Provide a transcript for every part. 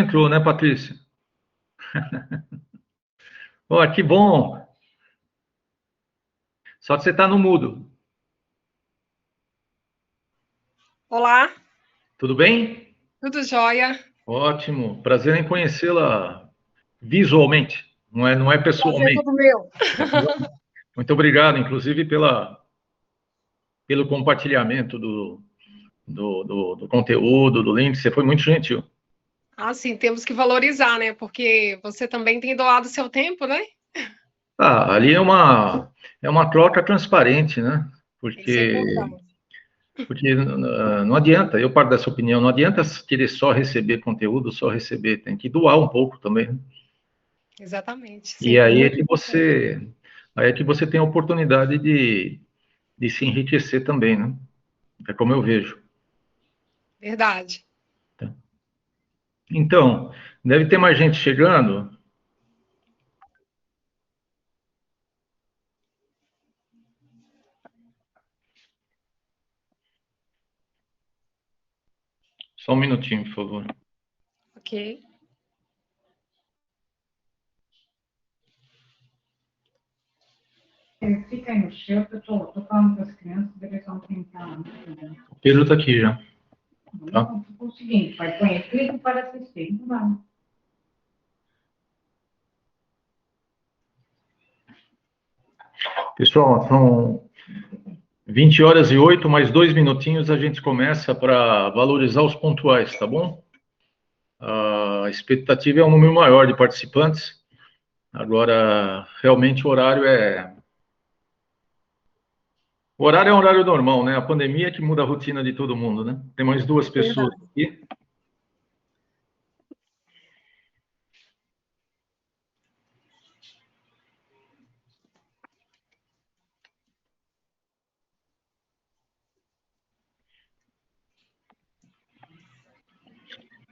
Entrou, né, Patrícia? Ó, que bom. Só que você está no mudo. Olá, Tudo bem? tudo jóia? Ótimo. Prazer em conhecê-la visualmente. Não é Prazer pessoalmente. todo meu. Muito obrigado, inclusive, pelo compartilhamento do conteúdo, do link. Você foi muito gentil. Ah, sim, temos que valorizar, né? Porque você também tem doado seu tempo, né? Ah, ali é uma troca transparente, né? Isso é Porque, importante. porque não adianta, eu parto dessa opinião, não adianta querer só receber conteúdo, só receber, tem que doar um pouco também, né? Exatamente, E sim, aí é muito que importante. você tem a oportunidade de se enriquecer também, né? É como eu vejo. Verdade. Tá? Então, deve ter mais gente chegando. Só um minutinho, por favor. Ok. Fica aí no chão, eu tô falando com as crianças, eles vão tentar. O Pedro está aqui já. Tá? Então, ficou o seguinte, vai conhecido para assistir. Então, vamos. Pessoal, são 20h08, mais 2 minutinhos a gente começa para valorizar os pontuais, tá bom? A expectativa é um número maior de participantes. Agora, realmente o horário é um horário normal, né? A pandemia é que muda a rotina de todo mundo, né? Tem mais duas pessoas Verdade. aqui.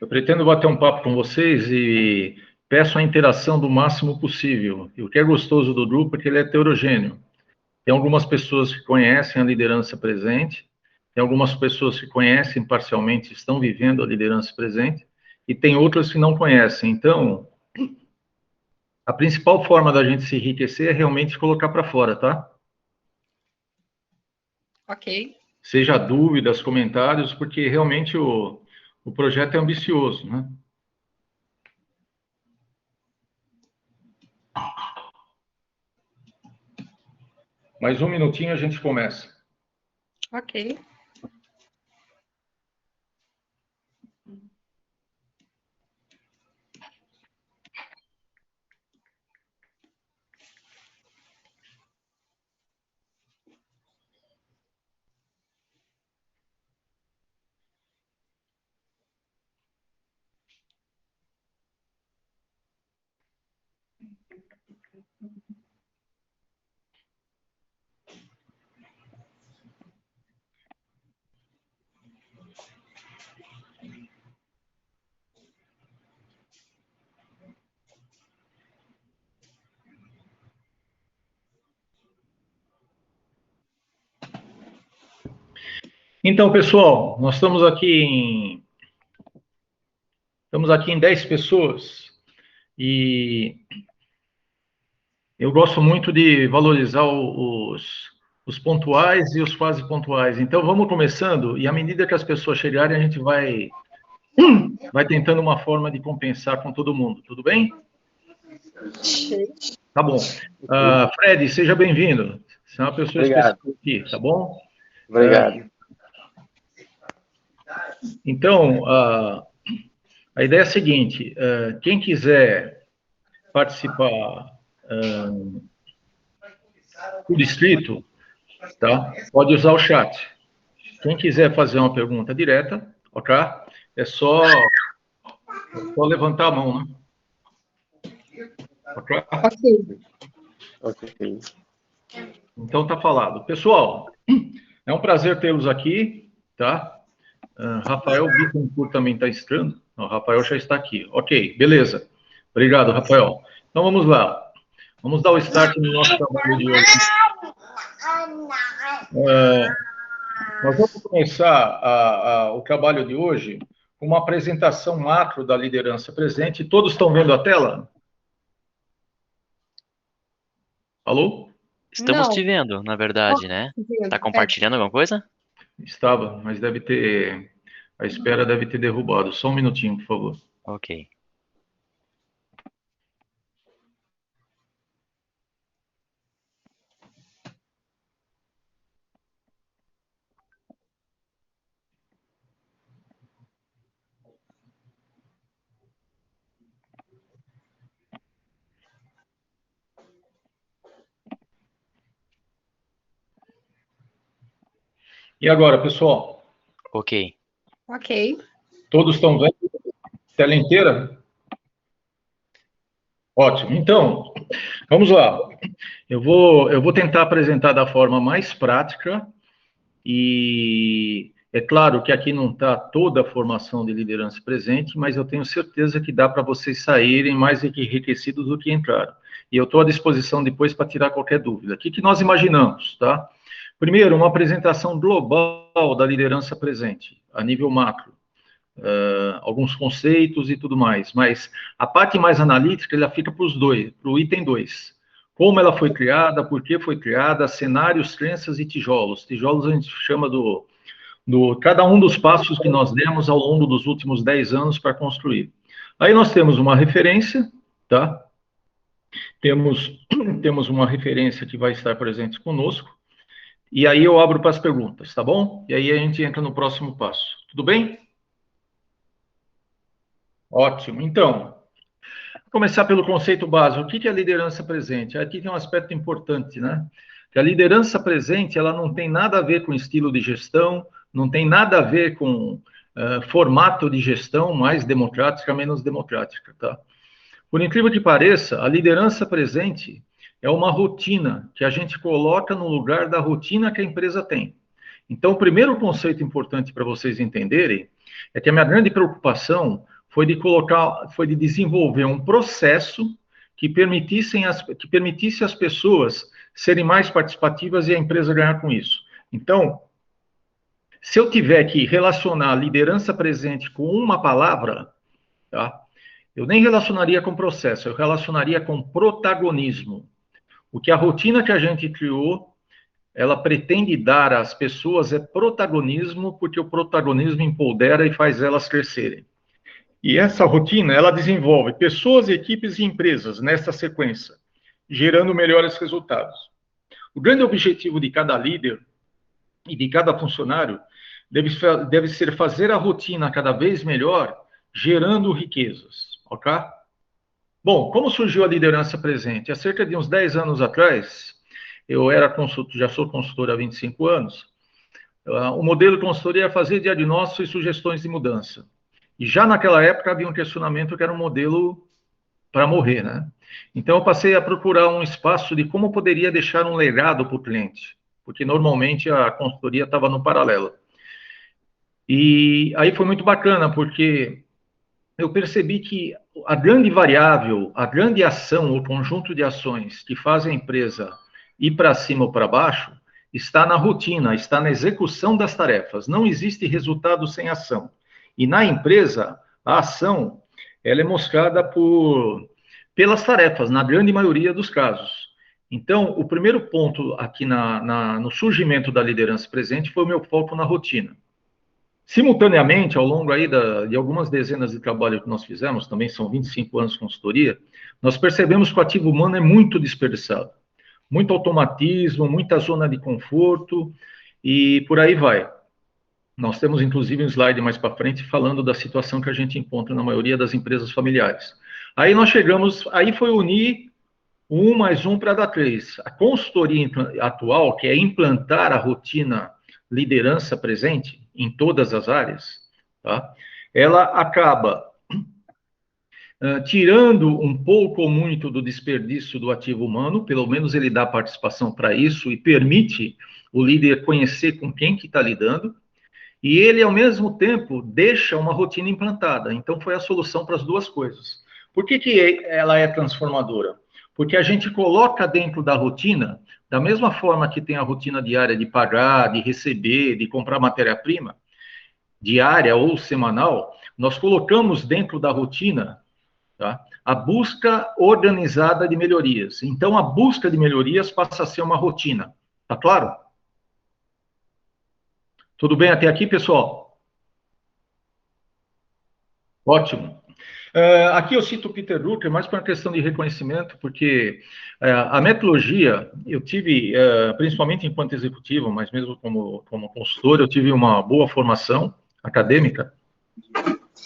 Eu pretendo bater um papo com vocês e peço a interação do máximo possível. E o que é gostoso do grupo é que ele é heterogêneo. Tem algumas pessoas que conhecem a liderança presente, tem algumas pessoas que conhecem parcialmente, estão vivendo a liderança presente, e tem outras que não conhecem. Então, a principal forma da gente se enriquecer é realmente colocar para fora, tá? Ok. Seja dúvidas, comentários, porque realmente o projeto é ambicioso, né? Mais um minutinho a gente começa. Ok. Então, pessoal, nós estamos aqui em 10 pessoas e eu gosto muito de valorizar os pontuais e os quase pontuais. Então, vamos começando e à medida que as pessoas chegarem, a gente vai tentando uma forma de compensar com todo mundo. Tudo bem? Tá bom. Fred, seja bem-vindo. Você é uma pessoa especial Obrigado, aqui, tá bom? Ah, obrigado. então, a ideia é a seguinte: quem quiser participar por escrito, tá? Pode usar o chat. Quem quiser fazer uma pergunta direta, ok? É só levantar a mão, né? Ok? Ok. Ok. Então tá falado. Pessoal, é um prazer tê-los aqui, tá? Rafael Bittencourt também está estreando. Não, o Rafael já está aqui. Ok, beleza. Obrigado, Rafael. Então vamos lá. Vamos dar o start no nosso trabalho de hoje. Nós vamos começar o trabalho de hoje uma apresentação macro da liderança presente. Todos estão vendo a tela? Alô? Estamos Não. te vendo, na verdade, né? Tá compartilhando alguma coisa? Estava, mas deve ter... A espera deve ter derrubado. Só um minutinho, por favor. Ok. E agora, pessoal? Ok. Ok. Todos estão vendo? Tela inteira? Ótimo. Então, vamos lá. Eu vou tentar apresentar da forma mais prática e é claro que aqui não está toda a formação de liderança presente, mas eu tenho certeza que dá para vocês saírem mais enriquecidos do que entraram. E eu estou à disposição depois para tirar qualquer dúvida. O que nós imaginamos, tá? Primeiro, uma apresentação global da liderança presente, a nível macro. Alguns conceitos e tudo mais, mas a parte mais analítica, ela fica para os dois, para o item 2. Como ela foi criada, por que foi criada, cenários, crenças e tijolos. Tijolos a gente chama cada um dos passos que nós demos ao longo dos últimos 10 anos para construir. Aí nós temos uma referência, tá? Temos uma referência que vai estar presente conosco, e aí eu abro para as perguntas, tá bom? E aí a gente entra no próximo passo. Tudo bem? Ótimo. Então, vou começar pelo conceito básico. O que é a liderança presente? Aqui tem um aspecto importante, né? Que a liderança presente, ela não tem nada a ver com estilo de gestão, não tem nada a ver com formato de gestão, mais democrática, menos democrática, tá? Por incrível que pareça, a liderança presente é uma rotina que a gente coloca no lugar da rotina que a empresa tem. Então, o primeiro conceito importante para vocês entenderem é que a minha grande preocupação foi de desenvolver um processo que permitisse as pessoas serem mais participativas e a empresa ganhar com isso. Então, se eu tiver que relacionar a liderança presente com uma palavra, tá? Eu nem relacionaria com processo, eu relacionaria com protagonismo. O que a rotina que a gente criou, ela pretende dar às pessoas é protagonismo, porque o protagonismo empodera e faz elas crescerem. E essa rotina, ela desenvolve pessoas, equipes e empresas nessa sequência, gerando melhores resultados. O grande objetivo de cada líder e de cada funcionário deve ser fazer a rotina cada vez melhor, gerando riquezas, ok? Bom, como surgiu a liderança presente? Há cerca de uns 10 anos atrás, eu era consultor, já sou consultor há 25 anos, o modelo de consultoria é fazer diagnóstico e sugestões de mudança. E já naquela época havia um questionamento que era um modelo para morrer, né? Então eu passei a procurar um espaço de como poderia deixar um legado para o cliente, porque normalmente a consultoria estava no paralelo. E aí foi muito bacana, porque eu percebi que a grande variável, a grande ação, o conjunto de ações que fazem a empresa ir para cima ou para baixo, está na rotina, está na execução das tarefas. Não existe resultado sem ação. E na empresa, a ação, ela é mostrada pelas tarefas, na grande maioria dos casos. Então, o primeiro ponto aqui no surgimento da liderança presente foi o meu foco na rotina. Simultaneamente, ao longo aí de algumas dezenas de trabalhos que nós fizemos, também são 25 anos de consultoria, nós percebemos que o ativo humano é muito desperdiçado. Muito automatismo, muita zona de conforto e por aí vai. Nós temos, inclusive, um slide mais para frente falando da situação que a gente encontra na maioria das empresas familiares. Aí nós chegamos, aí foi unir 1 mais 1 para dar 3. A consultoria atual, que é implantar a rotina liderança presente em todas as áreas, tá? Ela acaba tirando um pouco ou muito do desperdício do ativo humano, pelo menos ele dá participação para isso e permite o líder conhecer com quem que está lidando, e ele, ao mesmo tempo, deixa uma rotina implantada. Então, foi a solução para as duas coisas. Por que ela é transformadora? Porque a gente coloca dentro da rotina, da mesma forma que tem a rotina diária de pagar, de receber, de comprar matéria-prima, diária ou semanal, nós colocamos dentro da rotina, tá, a busca organizada de melhorias. Então, a busca de melhorias passa a ser uma rotina. Tá claro? Tudo bem até aqui, pessoal? Ótimo. Aqui eu cito o Peter Drucker mais para uma questão de reconhecimento, porque a metodologia, eu tive, principalmente enquanto executivo, mas mesmo como consultor, eu tive uma boa formação acadêmica,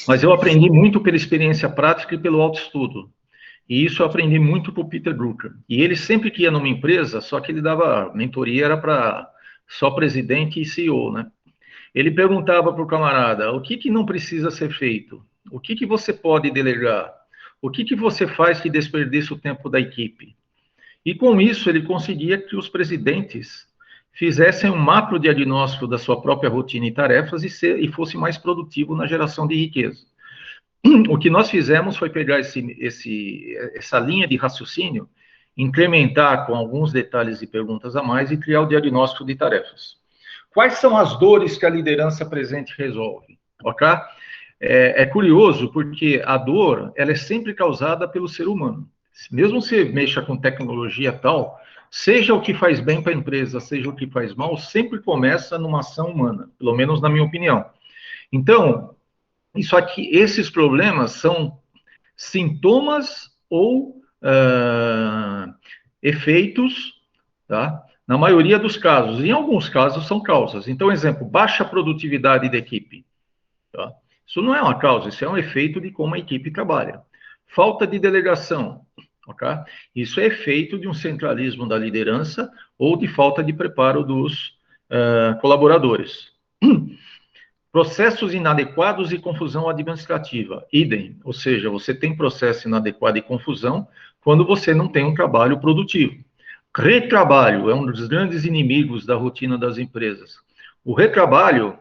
mas eu aprendi muito pela experiência prática e pelo autoestudo. E isso eu aprendi muito com o Peter Drucker. E ele sempre que ia numa empresa, só que ele dava mentoria, era para só presidente e CEO, né? Ele perguntava para o camarada, o que não precisa ser feito? O que você pode delegar? O que você faz que desperdiça o tempo da equipe? E com isso ele conseguia que os presidentes fizessem um macro diagnóstico da sua própria rotina e tarefas e fosse mais produtivo na geração de riqueza. O que nós fizemos foi pegar essa linha de raciocínio, incrementar com alguns detalhes e perguntas a mais e criar o diagnóstico de tarefas. Quais são as dores que a liderança presente resolve? Ok? É curioso porque a dor, ela é sempre causada pelo ser humano. Mesmo se mexa com tecnologia tal, seja o que faz bem para a empresa, seja o que faz mal, sempre começa numa ação humana, pelo menos na minha opinião. Então, esses problemas são sintomas ou efeitos, tá? Na maioria dos casos. Em alguns casos são causas. Então, exemplo, baixa produtividade da equipe. Tá? Isso não é uma causa, isso é um efeito de como a equipe trabalha. Falta de delegação, ok? Isso é efeito de um centralismo da liderança ou de falta de preparo dos colaboradores. Processos inadequados e confusão administrativa, idem, ou seja, você tem processo inadequado e confusão quando você não tem um trabalho produtivo. Retrabalho é um dos grandes inimigos da rotina das empresas. O retrabalho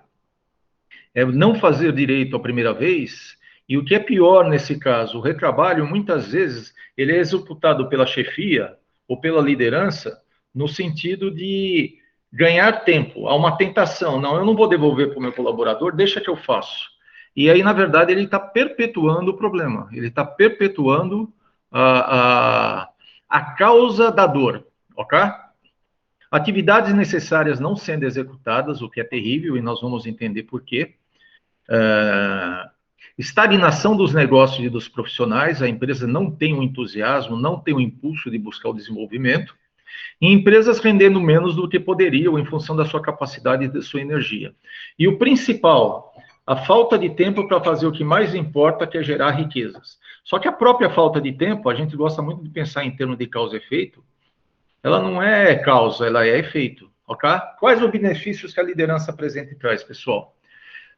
é não fazer direito a primeira vez, e o que é pior nesse caso, o retrabalho, muitas vezes, ele é executado pela chefia ou pela liderança no sentido de ganhar tempo. Há uma tentação, não, eu não vou devolver para o meu colaborador, deixa que eu faço. E aí, na verdade, ele está perpetuando o problema, ele está perpetuando a causa da dor, ok? Atividades necessárias não sendo executadas, o que é terrível, e nós vamos entender por quê. Estagnação dos negócios e dos profissionais, a empresa não tem o entusiasmo, não tem o impulso de buscar o desenvolvimento, e empresas rendendo menos do que poderiam em função da sua capacidade e da sua energia. E o principal, a falta de tempo para fazer o que mais importa, que é gerar riquezas. Só que a própria falta de tempo, a gente gosta muito de pensar em termos de causa e efeito, ela não é causa, ela é efeito, ok? Quais os benefícios que a liderança presente traz, pessoal?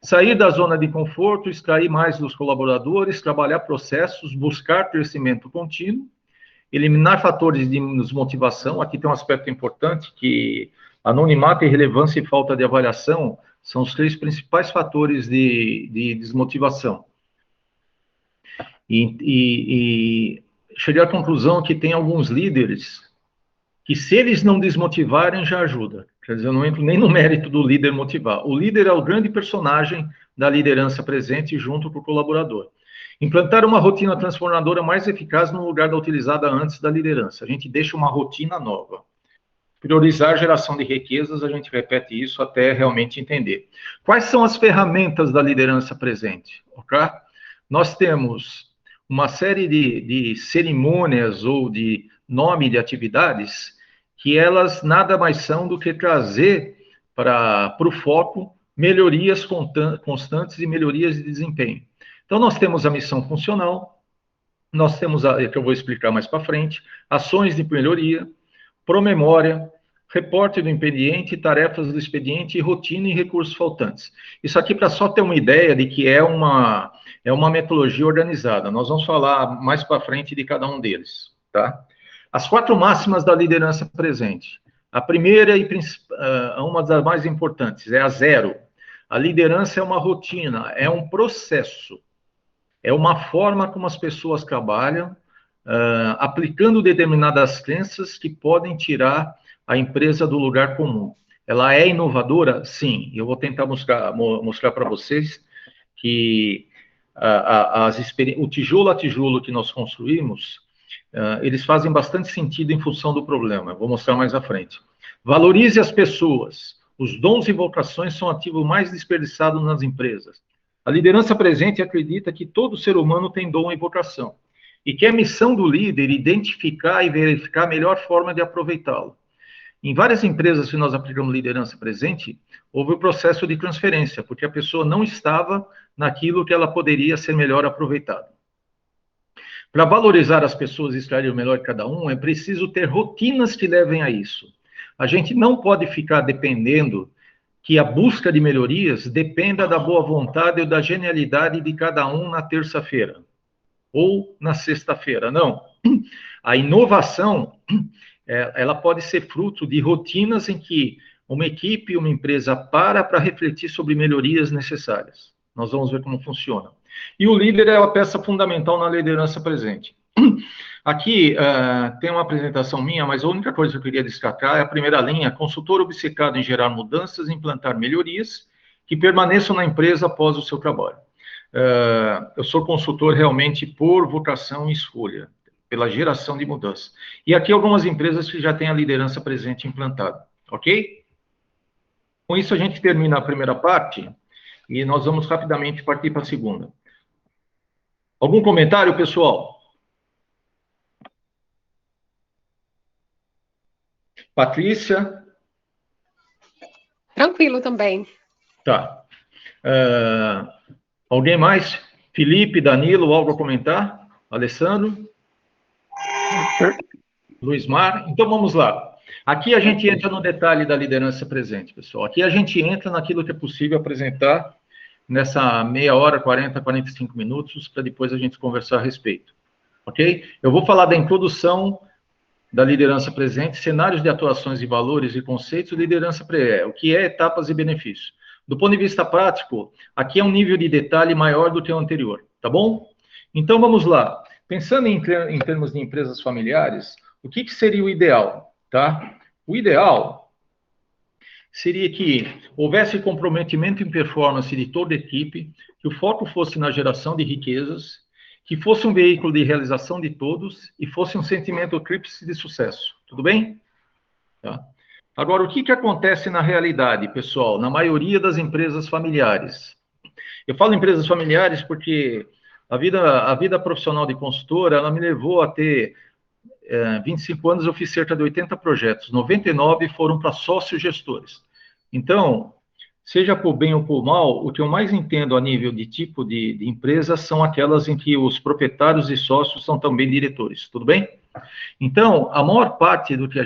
Sair da zona de conforto, extrair mais dos colaboradores, trabalhar processos, buscar crescimento contínuo, eliminar fatores de desmotivação. Aqui tem um aspecto importante que anonimato, irrelevância e falta de avaliação são os 3 principais fatores de desmotivação. E cheguei à conclusão que tem alguns líderes que, se eles não desmotivarem, já ajuda. Quer dizer, eu não entro nem no mérito do líder motivar. O líder é o grande personagem da liderança presente junto com o colaborador. Implantar uma rotina transformadora mais eficaz no lugar da utilizada antes da liderança. A gente deixa uma rotina nova. Priorizar a geração de riquezas, a gente repete isso até realmente entender. Quais são as ferramentas da liderança presente? Ok? Nós temos uma série de cerimônias ou de nome de atividades que elas nada mais são do que trazer para o foco melhorias constantes e melhorias de desempenho. Então, nós temos a missão funcional, nós temos, que eu vou explicar mais para frente, ações de melhoria, promemória, reporte do expediente, tarefas do expediente, rotina e recursos faltantes. Isso aqui para só ter uma ideia de que é uma metodologia organizada. Nós vamos falar mais para frente de cada um deles, tá? As 4 máximas da liderança presente. A primeira e uma das mais importantes é a 0. A liderança é uma rotina, é um processo, é uma forma como as pessoas trabalham, aplicando determinadas crenças que podem tirar a empresa do lugar comum. Ela é inovadora? Sim. Eu vou tentar mostrar para vocês que o tijolo a tijolo que nós construímos, eles fazem bastante sentido em função do problema. Eu vou mostrar mais à frente. Valorize as pessoas. Os dons e vocações são ativos mais desperdiçados nas empresas. A liderança presente acredita que todo ser humano tem dom e vocação, e que é missão do líder identificar e verificar a melhor forma de aproveitá-lo. Em várias empresas que nós aplicamos liderança presente, houve o processo de transferência, porque a pessoa não estava naquilo que ela poderia ser melhor aproveitada. Para valorizar as pessoas e extrair o melhor de cada um, é preciso ter rotinas que levem a isso. A gente não pode ficar dependendo que a busca de melhorias dependa da boa vontade ou da genialidade de cada um na terça-feira ou na sexta-feira. Não. A inovação, ela pode ser fruto de rotinas em que uma equipe, uma empresa para refletir sobre melhorias necessárias. Nós vamos ver como funciona. E o líder é a peça fundamental na liderança presente. Aqui tem uma apresentação minha, mas a única coisa que eu queria destacar é a primeira linha: consultor obcecado em gerar mudanças e implantar melhorias que permaneçam na empresa após o seu trabalho. Eu sou consultor realmente por vocação e escolha, pela geração de mudanças. E aqui algumas empresas que já têm a liderança presente implantada, ok? Com isso a gente termina a primeira parte e nós vamos rapidamente partir para a segunda. Algum comentário, pessoal? Patrícia? Tranquilo também. Tá. Alguém mais? Felipe, Danilo, algo a comentar? Alessandro? Luiz Mar? Então vamos lá. Aqui a gente entra no detalhe da liderança presente, pessoal. Aqui a gente entra naquilo que é possível apresentar nessa meia hora, 40, 45 minutos, para depois a gente conversar a respeito. Ok? Eu vou falar da introdução da liderança presente, cenários de atuações e valores e conceitos, liderança o que é etapas e benefícios. Do ponto de vista prático, aqui é um nível de detalhe maior do que o anterior, tá bom? Então, vamos lá. Pensando em termos de empresas familiares, o que seria o ideal, tá? O ideal seria que houvesse comprometimento em performance de toda a equipe, que o foco fosse na geração de riquezas, que fosse um veículo de realização de todos e fosse um sentimento tríplice de sucesso. Tudo bem? Tá. Agora, o que acontece na realidade, pessoal, na maioria das empresas familiares? Eu falo empresas familiares porque a vida profissional de consultora, ela me levou a ter 25 anos, eu fiz cerca de 80 projetos, 99 foram para sócios gestores. Então, seja por bem ou por mal, o que eu mais entendo a nível de tipo de empresa são aquelas em que os proprietários e sócios são também diretores, tudo bem? Então, a maior parte do que a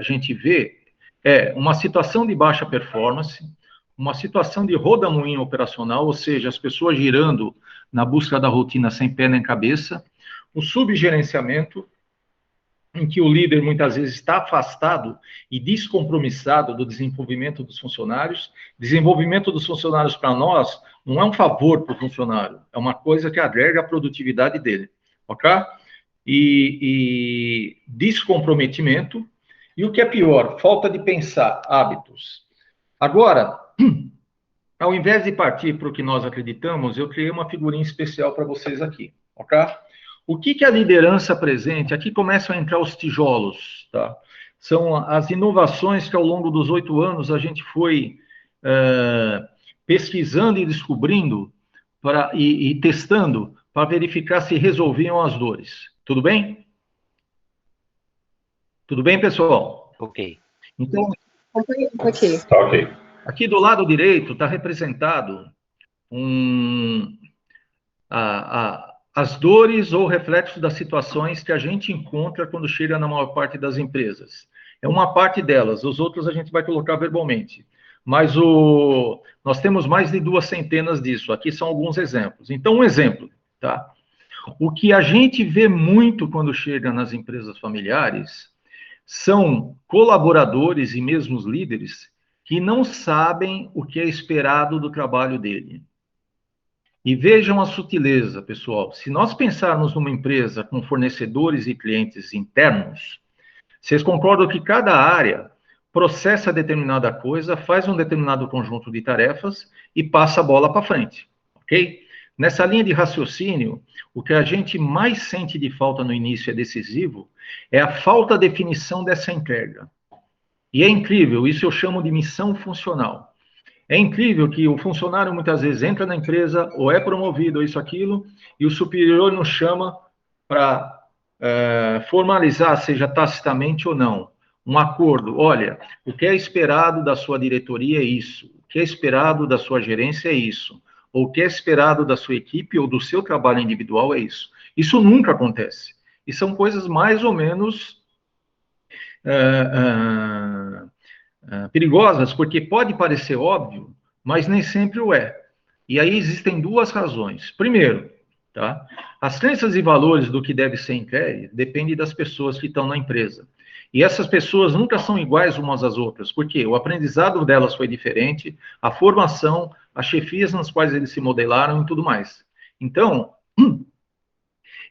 gente vê é uma situação de baixa performance, uma situação de rodamuinho operacional, ou seja, as pessoas girando na busca da rotina sem pé nem cabeça, o subgerenciamento, em que o líder muitas vezes está afastado e descompromissado do desenvolvimento dos funcionários. Desenvolvimento dos funcionários para nós não é um favor para o funcionário, é uma coisa que agrega a produtividade dele, ok? E descomprometimento, e o que é pior, falta de pensar, hábitos. Agora, ao invés de partir para o que nós acreditamos, eu criei uma figurinha especial para vocês aqui, ok? O que é a liderança presente? Aqui começam a entrar os tijolos, tá? São as inovações que ao longo dos 8 anos a gente foi pesquisando e descobrindo e testando para verificar se resolviam as dores. Tudo bem? Tudo bem, pessoal? Ok. Então, Aqui. tá ok. Aqui do lado direito está representado as dores ou reflexos das situações que a gente encontra quando chega na maior parte das empresas. É uma parte delas, os outros a gente vai colocar verbalmente. Mas nós temos mais de 200 disso. Aqui são alguns exemplos. Então, um exemplo, tá? O que a gente vê muito quando chega nas empresas familiares são colaboradores e mesmo os líderes que não sabem o que é esperado do trabalho dele. E vejam a sutileza, pessoal. Se nós pensarmos numa empresa com fornecedores e clientes internos, vocês concordam que cada área processa determinada coisa, faz um determinado conjunto de tarefas e passa a bola para frente, ok? Nessa linha de raciocínio, o que a gente mais sente de falta no início é decisivo, é a falta de definição dessa entrega. E é incrível, isso eu chamo de missão funcional. É incrível que o funcionário muitas vezes entra na empresa, ou é promovido, ou isso, aquilo, e o superior nos chama para formalizar, seja tacitamente ou não, um acordo. Olha, o que é esperado da sua diretoria é isso, o que é esperado da sua gerência é isso, ou o que é esperado da sua equipe ou do seu trabalho individual é isso. Isso nunca acontece. E são coisas mais ou menos perigosas, porque pode parecer óbvio, mas nem sempre o é. E aí existem duas razões. Primeiro, tá? As crenças e valores do que deve ser entregue dependem das pessoas que estão na empresa. E essas pessoas nunca são iguais umas às outras, porque o aprendizado delas foi diferente, a formação, as chefias nas quais eles se modelaram e tudo mais. Então,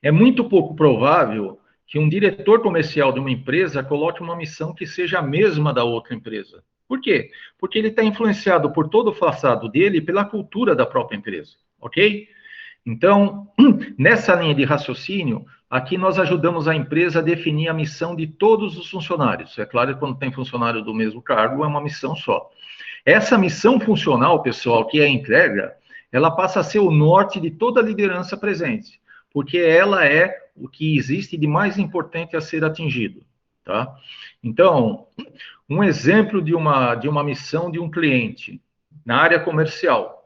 é muito pouco provável que um diretor comercial de uma empresa coloque uma missão que seja a mesma da outra empresa. Por quê? Porque ele está influenciado por todo o passado dele e pela cultura da própria empresa, ok? Então, nessa linha de raciocínio, aqui nós ajudamos a empresa a definir a missão de todos os funcionários. É claro que quando tem funcionário do mesmo cargo, é uma missão só. Essa missão funcional, pessoal, que é a entrega, ela passa a ser o norte de toda a liderança presente, porque ela é o que existe de mais importante a ser atingido, tá? Então, um exemplo de uma missão de um cliente na área comercial.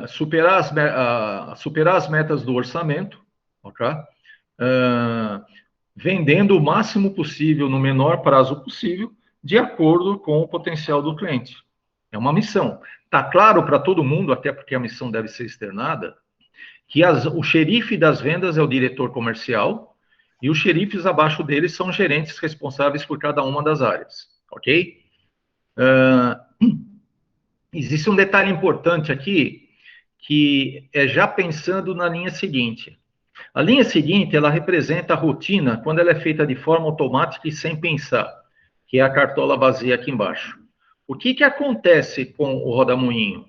Superar as metas do orçamento, ok? Vendendo o máximo possível no menor prazo possível, de acordo com o potencial do cliente. É uma missão. Está claro para todo mundo, até porque a missão deve ser externada, que o xerife das vendas é o diretor comercial e os xerifes abaixo dele são gerentes responsáveis por cada uma das áreas, ok? Existe um detalhe importante aqui, que é já pensando na linha seguinte. A linha seguinte, ela representa a rotina quando ela é feita de forma automática e sem pensar, que é a cartola vazia aqui embaixo. O que acontece com o rodamuinho?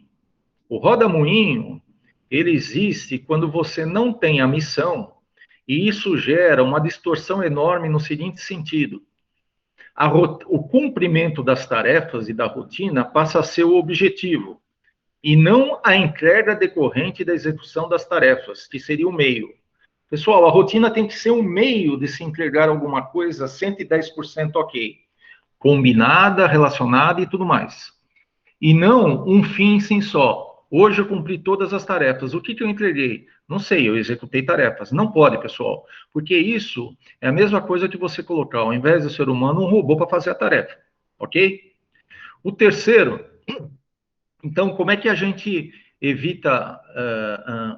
O rodamuinho, ele existe quando você não tem a missão, e isso gera uma distorção enorme no seguinte sentido. O cumprimento das tarefas e da rotina passa a ser o objetivo, e não a entrega decorrente da execução das tarefas, que seria o meio. Pessoal, a rotina tem que ser um meio de se entregar alguma coisa 110% ok, combinada, relacionada e tudo mais. E não um fim sim só. Hoje eu cumpri todas as tarefas. O que eu entreguei? Não sei, eu executei tarefas. Não pode, pessoal, porque isso é a mesma coisa que você colocar, ao invés do ser humano, um robô para fazer a tarefa, ok? O terceiro, então, como é que a gente evita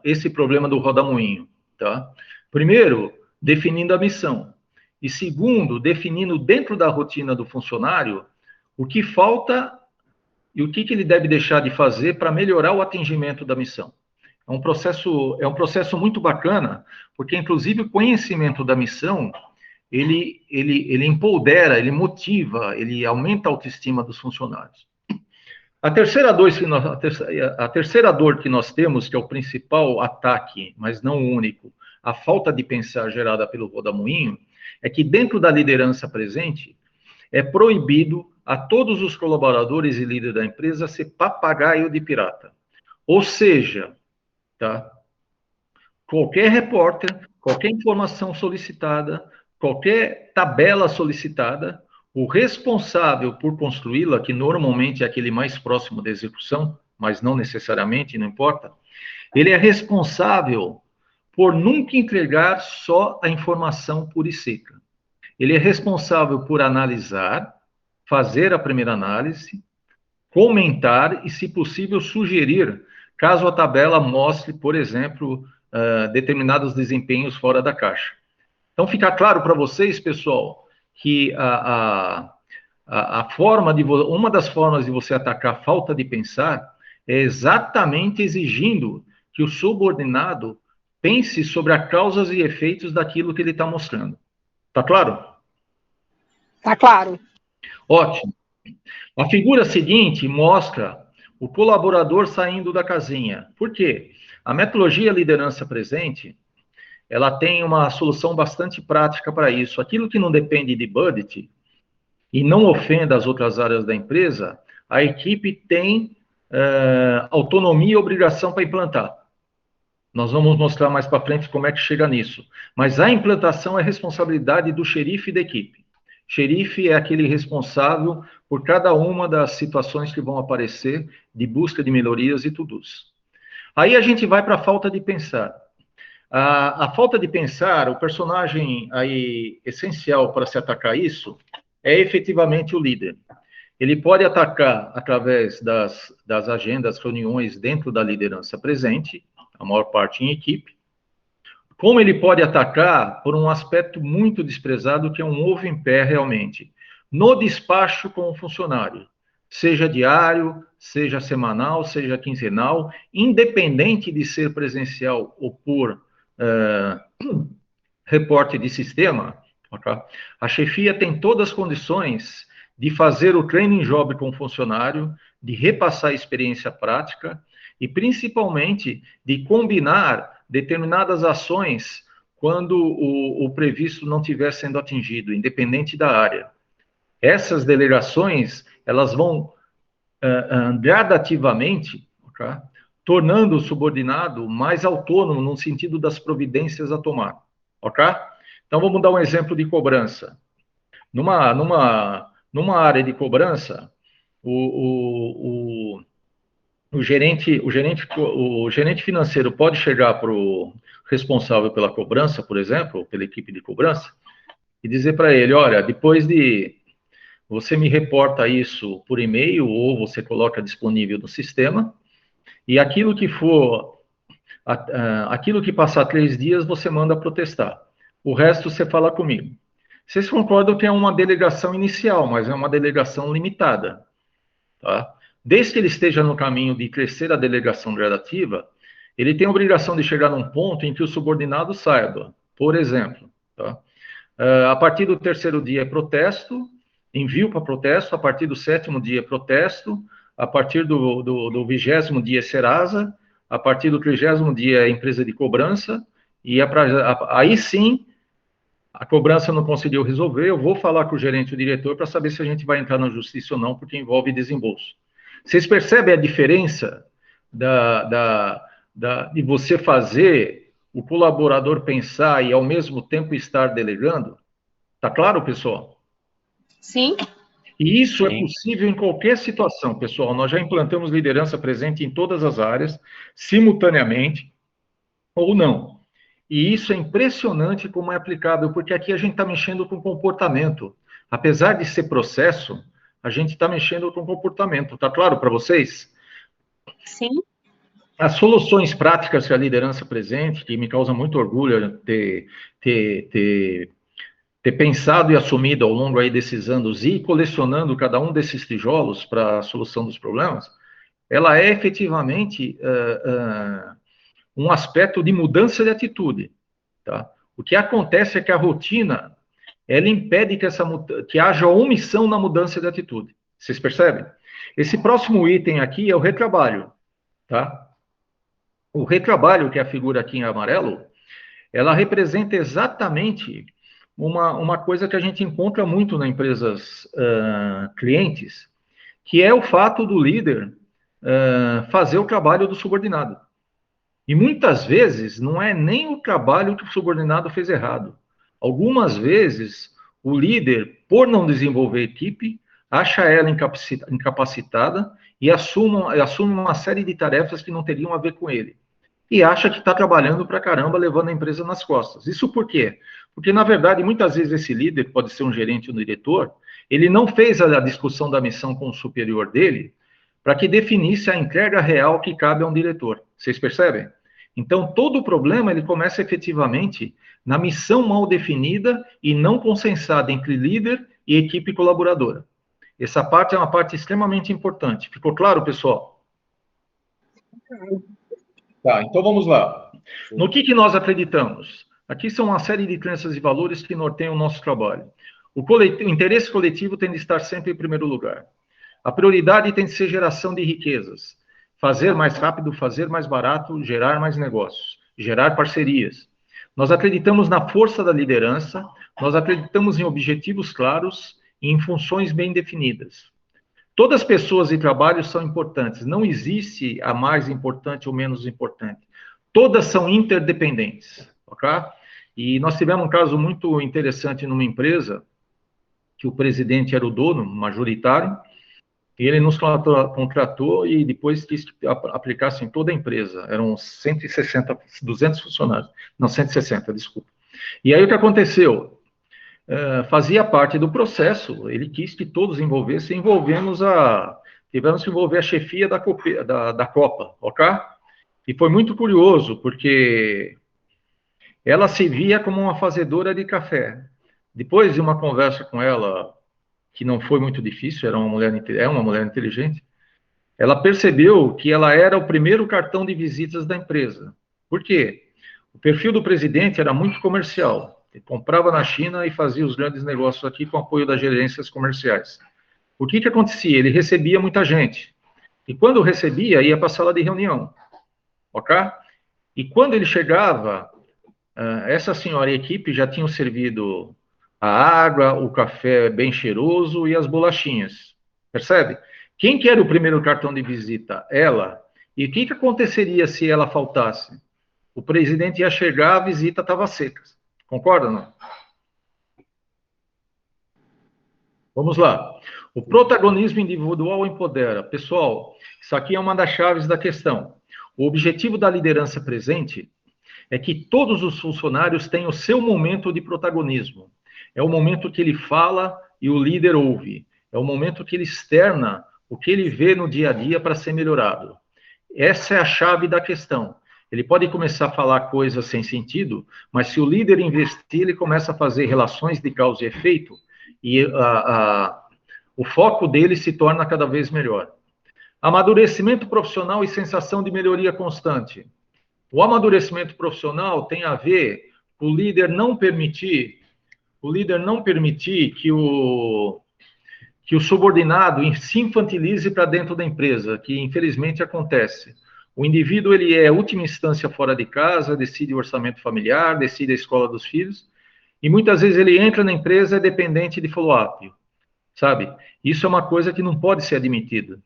esse problema do rodamuinho? Tá? Primeiro, definindo a missão. E segundo, definindo dentro da rotina do funcionário o que falta e o que ele deve deixar de fazer para melhorar o atingimento da missão. É um processo muito bacana, porque, inclusive, o conhecimento da missão, ele empodera, ele motiva, ele aumenta a autoestima dos funcionários. A terceira dor que nós temos, que é o principal ataque, mas não o único, a falta de pensar gerada pelo rodamuinho, é que dentro da liderança presente, é proibido a todos os colaboradores e líderes da empresa ser papagaio de pirata. Ou seja, tá? Qualquer repórter, qualquer informação solicitada, qualquer tabela solicitada, o responsável por construí-la, que normalmente é aquele mais próximo da execução, mas não necessariamente, não importa, ele é responsável por nunca entregar só a informação pura e seca. Ele é responsável por analisar, fazer a primeira análise, comentar e, se possível, sugerir, caso a tabela mostre, por exemplo, determinados desempenhos fora da caixa. Então, fica claro para vocês, pessoal, que uma das formas de você atacar a falta de pensar é exatamente exigindo que o subordinado pense sobre as causas e efeitos daquilo que ele está mostrando. Tá claro? Tá claro. Ótimo. A figura seguinte mostra o colaborador saindo da casinha. Por quê? A metodologia liderança presente, ela tem uma solução bastante prática para isso. Aquilo que não depende de budget e não ofenda as outras áreas da empresa, a equipe tem autonomia e obrigação para implantar. Nós vamos mostrar mais para frente como é que chega nisso. Mas a implantação é responsabilidade do xerife da equipe. Xerife é aquele responsável por cada uma das situações que vão aparecer de busca de melhorias e tudo isso. Aí a gente vai para a falta de pensar. A falta de pensar, o personagem aí essencial para se atacar isso é efetivamente o líder. Ele pode atacar através das agendas, reuniões dentro da liderança presente, a maior parte em equipe, como ele pode atacar por um aspecto muito desprezado, que é um ovo em pé realmente, no despacho com o funcionário, seja diário, seja semanal, seja quinzenal, independente de ser presencial ou por reporte de sistema, okay? A chefia tem todas as condições de fazer o training job com o funcionário, de repassar a experiência prática e, principalmente, de combinar determinadas ações quando o previsto não estiver sendo atingido, independente da área. Essas delegações, elas vão gradativamente, okay, tornando o subordinado mais autônomo no sentido das providências a tomar, ok? Então, vamos dar um exemplo de cobrança. Numa área de cobrança, o gerente financeiro pode chegar para o responsável pela cobrança, por exemplo, pela equipe de cobrança, e dizer para ele, olha, depois de você me reporta isso por e-mail ou você coloca disponível no sistema, e aquilo que passar 3 dias, você manda protestar. O resto você fala comigo. Vocês concordam que é uma delegação inicial, mas é uma delegação limitada, tá? Desde que ele esteja no caminho de crescer a delegação gradativa, ele tem a obrigação de chegar num ponto em que o subordinado saiba. Por exemplo, tá? A partir do 3º dia é protesto, envio para protesto, a partir do 7º dia é protesto, a partir do 20º dia é Serasa, a partir do 30º dia é empresa de cobrança, e aí sim, a cobrança não conseguiu resolver, eu vou falar com o gerente e o diretor para saber se a gente vai entrar na justiça ou não, porque envolve desembolso. Vocês percebem a diferença de você fazer o colaborador pensar e, ao mesmo tempo, estar delegando? Tá claro, pessoal? Sim. E isso é possível em qualquer situação, pessoal. Nós já implantamos liderança presente em todas as áreas, simultaneamente, ou não. E isso é impressionante como é aplicável, porque aqui a gente está mexendo com comportamento. Apesar de ser processo, a gente está mexendo com comportamento. Está claro para vocês? Sim. As soluções práticas que a liderança presente, que me causa muito orgulho ter pensado e assumido ao longo aí desses anos e colecionando cada um desses tijolos para a solução dos problemas, ela é efetivamente um aspecto de mudança de atitude, tá? O que acontece é que a rotina, ela impede que haja omissão na mudança de atitude. Vocês percebem? Esse próximo item aqui é o retrabalho, tá? O retrabalho, que é a figura aqui em amarelo, ela representa exatamente uma coisa que a gente encontra muito nas empresas clientes, que é o fato do líder fazer o trabalho do subordinado. E muitas vezes não é nem o trabalho que o subordinado fez errado. Algumas vezes o líder, por não desenvolver equipe, acha ela incapacitada e assume uma série de tarefas que não teriam a ver com ele. E acha que está trabalhando pra caramba, levando a empresa nas costas. Isso por quê? Porque, na verdade, muitas vezes esse líder, pode ser um gerente ou um diretor, ele não fez a discussão da missão com o superior dele para que definisse a entrega real que cabe a um diretor. Vocês percebem? Então, todo o problema, ele começa efetivamente na missão mal definida e não consensada entre líder e equipe colaboradora. Essa parte é uma parte extremamente importante. Ficou claro, pessoal? Tá, então vamos lá. No que nós acreditamos? Aqui são uma série de crenças e valores que norteiam o nosso trabalho. O interesse coletivo tem de estar sempre em primeiro lugar. A prioridade tem que ser geração de riquezas. Fazer mais rápido, fazer mais barato, gerar mais negócios, gerar parcerias. Nós acreditamos na força da liderança, nós acreditamos em objetivos claros e em funções bem definidas. Todas as pessoas e trabalhos são importantes, não existe a mais importante ou menos importante. Todas são interdependentes, ok? E nós tivemos um caso muito interessante numa empresa, que o presidente era o dono, majoritário, e ele nos contratou e depois quis que aplicasse em toda a empresa. Eram 160, 200 funcionários. Não, 160, desculpa. E aí o que aconteceu? Fazia parte do processo, ele quis que todos envolvessem, tivemos que envolver a chefia da Copa, ok? E foi muito curioso, porque ela se via como uma fazedora de café. Depois de uma conversa com ela, que não foi muito difícil, é uma mulher inteligente, ela percebeu que ela era o primeiro cartão de visitas da empresa. Por quê? O perfil do presidente era muito comercial. Ele comprava na China e fazia os grandes negócios aqui com o apoio das gerências comerciais. O que acontecia? Ele recebia muita gente. E quando recebia, ia para a sala de reunião. Ok? E quando ele chegava, essa senhora e a equipe já tinham servido a água, o café bem cheiroso e as bolachinhas. Percebe? Quem que era o primeiro cartão de visita? Ela. E o que aconteceria se ela faltasse? O presidente ia chegar, a visita estava seca. Concorda, não? Vamos lá. O protagonismo individual empodera. Pessoal, isso aqui é uma das chaves da questão. O objetivo da liderança presente é que todos os funcionários tenham o seu momento de protagonismo. É o momento que ele fala e o líder ouve. É o momento que ele externa o que ele vê no dia a dia para ser melhorado. Essa é a chave da questão. Ele pode começar a falar coisas sem sentido, mas se o líder investir, ele começa a fazer relações de causa e efeito, e o foco dele se torna cada vez melhor. Amadurecimento profissional e sensação de melhoria constante. O amadurecimento profissional tem a ver com o líder não permitir que o subordinado se infantilize para dentro da empresa, que infelizmente acontece. O indivíduo, ele é a última instância fora de casa, decide o orçamento familiar, decide a escola dos filhos, e muitas vezes ele entra na empresa dependente de follow-up, sabe? Isso é uma coisa que não pode ser admitida.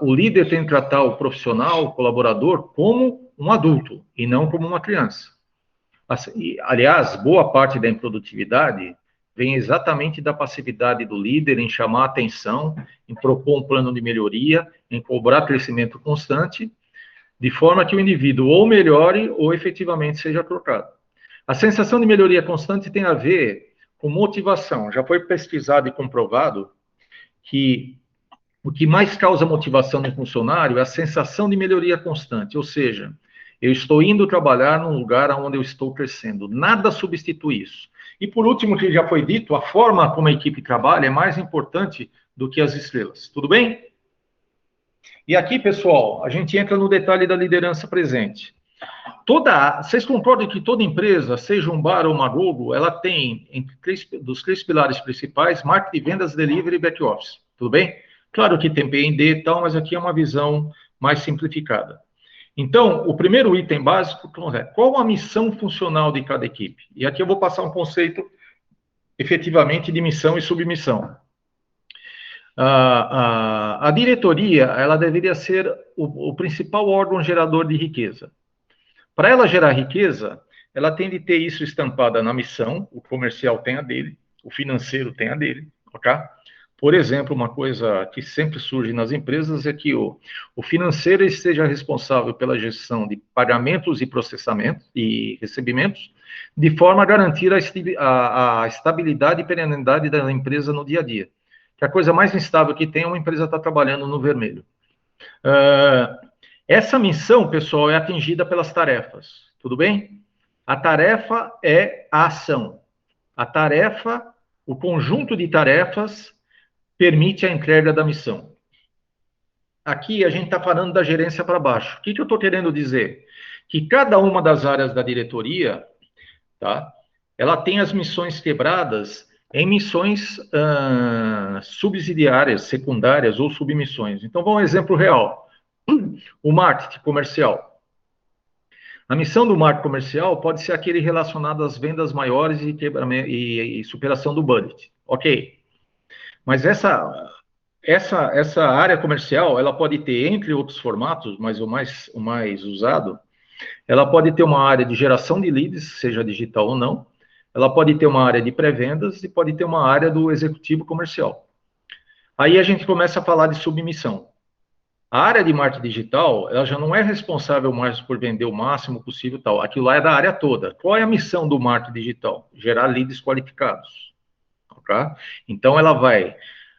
O líder tem que tratar o profissional, o colaborador, como um adulto, e não como uma criança. Aliás, boa parte da improdutividade vem exatamente da passividade do líder em chamar a atenção, em propor um plano de melhoria, em cobrar crescimento constante, de forma que o indivíduo ou melhore ou efetivamente seja trocado. A sensação de melhoria constante tem a ver com motivação. Já foi pesquisado e comprovado que o que mais causa motivação no funcionário é a sensação de melhoria constante, ou seja, eu estou indo trabalhar num lugar onde eu estou crescendo. Nada substitui isso. E por último, que já foi dito, a forma como a equipe trabalha é mais importante do que as estrelas. Tudo bem? E aqui, pessoal, a gente entra no detalhe da liderança presente. Vocês concordam que toda empresa, seja um bar ou uma Globo, ela tem, dos 3 pilares principais, marketing, vendas, delivery e back-office. Tudo bem? Claro que tem P&D e tal, mas aqui é uma visão mais simplificada. Então, o primeiro item básico é qual a missão funcional de cada equipe? E aqui eu vou passar um conceito, efetivamente, de missão e submissão. A diretoria, ela deveria ser o principal órgão gerador de riqueza. Para ela gerar riqueza, ela tem de ter isso estampada na missão, o comercial tem a dele, o financeiro tem a dele, ok? Por exemplo, uma coisa que sempre surge nas empresas é que o financeiro esteja responsável pela gestão de pagamentos e processamentos e recebimentos, de forma a garantir a estabilidade e perenidade da empresa no dia a dia. Que a coisa mais instável que tem é uma empresa estar trabalhando no vermelho. Essa missão, pessoal, é atingida pelas tarefas, tudo bem? A tarefa é a ação. A tarefa, o conjunto de tarefas permite a entrega da missão. Aqui a gente está falando da gerência para baixo. O que eu estou querendo dizer? Que cada uma das áreas da diretoria, tá? Ela tem as missões quebradas em missões subsidiárias, secundárias ou submissões. Então, vamos um exemplo real. O marketing comercial. A missão do marketing comercial pode ser aquele relacionado às vendas maiores e superação do budget. Ok. Mas essa área comercial, ela pode ter, entre outros formatos, mas o mais usado, ela pode ter uma área de geração de leads, seja digital ou não, ela pode ter uma área de pré-vendas e pode ter uma área do executivo comercial. Aí a gente começa a falar de submissão. A área de marketing digital, ela já não é responsável mais por vender o máximo possível e tal. Aquilo lá é da área toda. Qual é a missão do marketing digital? Gerar leads qualificados. Okay? Então, ela vai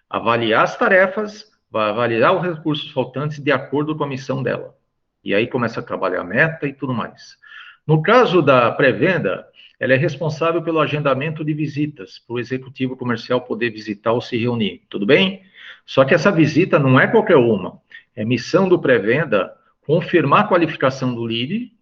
avaliar as tarefas, vai avaliar os recursos faltantes de acordo com a missão dela. E aí começa a trabalhar a meta e tudo mais. No caso da pré-venda, ela é responsável pelo agendamento de visitas, para o executivo comercial poder visitar ou se reunir. Tudo bem? Só que essa visita não é qualquer uma. É missão do pré-venda confirmar a qualificação do lead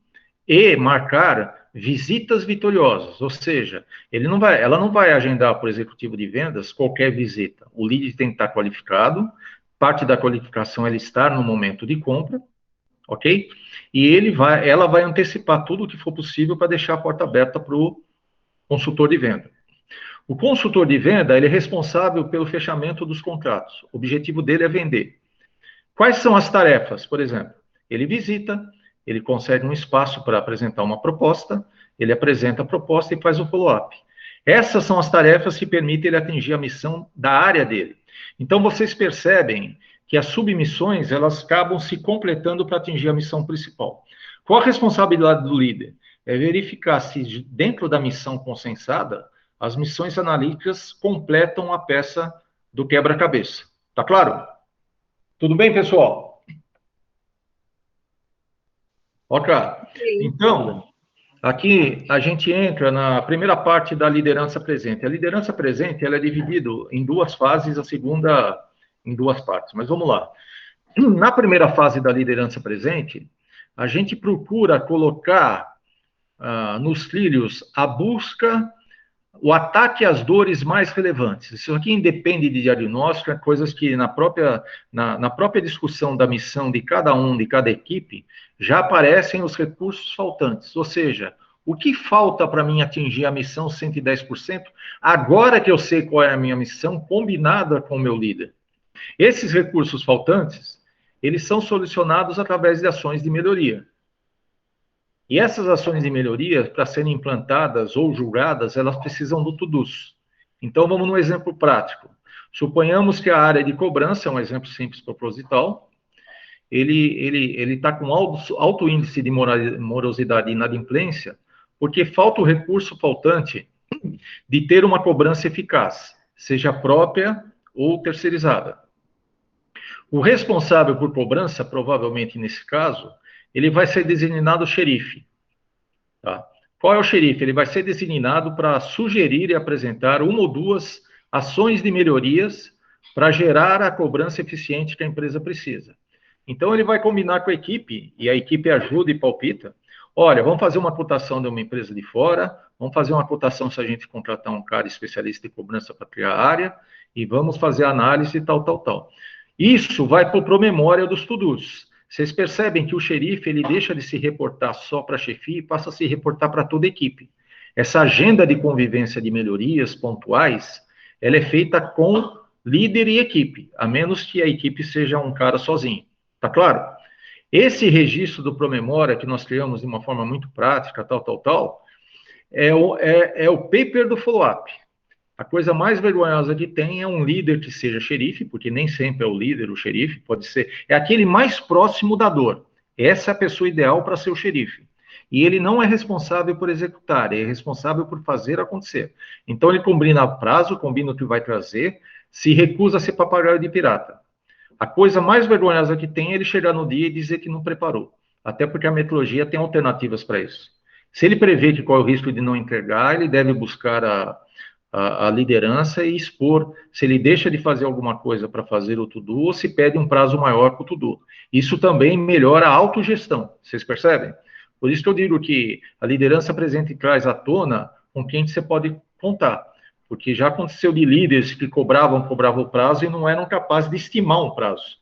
e marcar visitas vitoriosas, ou seja, ela não vai agendar para o executivo de vendas qualquer visita. O lead tem que estar qualificado, parte da qualificação é estar no momento de compra, ok? E ela vai antecipar tudo o que for possível para deixar a porta aberta para o consultor de venda. O consultor de venda, ele é responsável pelo fechamento dos contratos. O objetivo dele é vender. Quais são as tarefas? Por exemplo, ele visita, ele consegue um espaço para apresentar uma proposta, ele apresenta a proposta e faz um follow-up. Essas são as tarefas que permitem ele atingir a missão da área dele. Então, vocês percebem que as submissões, elas acabam se completando para atingir a missão principal. Qual a responsabilidade do líder? É verificar se, dentro da missão consensada, as missões analíticas completam a peça do quebra-cabeça. Tá claro? Tudo bem, pessoal? Ok. Então, aqui a gente entra na primeira parte da liderança presente. A liderança presente, ela é dividida em duas fases, a segunda em duas partes. Mas vamos lá. Na primeira fase da liderança presente, a gente procura colocar nos trilhos a busca, o ataque às dores mais relevantes. Isso aqui independe de diagnóstico, é coisas que na própria discussão da missão de cada equipe, já aparecem os recursos faltantes. Ou seja, o que falta para mim atingir a missão 110%, agora que eu sei qual é a minha missão, combinada com o meu líder. Esses recursos faltantes, eles são solucionados através de ações de melhoria. E essas ações de melhoria, para serem implantadas ou julgadas, elas precisam do TUDUS. Então, vamos num exemplo prático. Suponhamos que a área de cobrança, é um exemplo simples proposital, ele está com alto índice de morosidade e inadimplência, porque falta o recurso faltante de ter uma cobrança eficaz, seja própria ou terceirizada. O responsável por cobrança, provavelmente nesse caso, ele vai ser designado xerife. Tá? Qual é o xerife? Ele vai ser designado para sugerir e apresentar uma ou duas ações de melhorias para gerar a cobrança eficiente que a empresa precisa. Então, ele vai combinar com a equipe, e a equipe ajuda e palpita. Olha, vamos fazer uma cotação de uma empresa de fora, vamos fazer uma cotação se a gente contratar um cara especialista em cobrança para criar a área, e vamos fazer análise tal. Isso vai para o promemória dos TUDUs. Vocês percebem que o xerife, ele deixa de se reportar só para a chefia e passa a se reportar para toda a equipe. Essa agenda de convivência de melhorias pontuais, ela é feita com líder e equipe, a menos que a equipe seja um cara sozinho. Tá claro? Esse registro do promemória que nós criamos de uma forma muito prática, é o paper do follow-up. A coisa mais vergonhosa que tem é um líder que seja xerife, porque nem sempre é o líder, o xerife, pode ser, é aquele mais próximo da dor. Essa é a pessoa ideal para ser o xerife. E ele não é responsável por executar, é responsável por fazer acontecer. Então ele combina prazo, combina o que vai trazer, se recusa a ser papagaio de pirata. A coisa mais vergonhosa que tem é ele chegar no dia e dizer que não preparou. Até porque a metodologia tem alternativas para isso. Se ele prevê que qual é o risco de não entregar, ele deve buscar a liderança e expor se ele deixa de fazer alguma coisa para fazer o to-do ou se pede um prazo maior para o to-do. Isso também melhora a autogestão, vocês percebem? Por isso que eu digo que a liderança presente traz à tona com quem você pode contar. porque já aconteceu de líderes que cobravam o prazo e não eram capazes de estimar um prazo,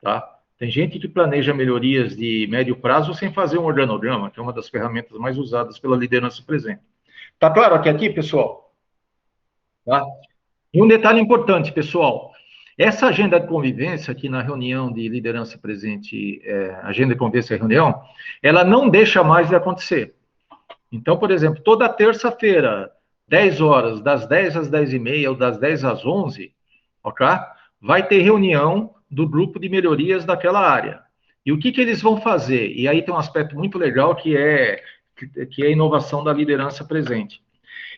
tá? Tem gente que planeja melhorias de médio prazo sem fazer um organograma, que é uma das ferramentas mais usadas pela liderança presente. Tá claro aqui, pessoal? Tá? E um detalhe importante, pessoal. Essa agenda de convivência aqui na reunião de liderança presente, agenda de convivência e reunião, ela não deixa mais de acontecer. Então, por exemplo, toda terça-feira, 10 horas, das 10 às 10h30 ou das 10 às 11, ok? Vai ter reunião do grupo de melhorias daquela área. E o que eles vão fazer? E aí tem um aspecto muito legal que é a inovação da liderança presente.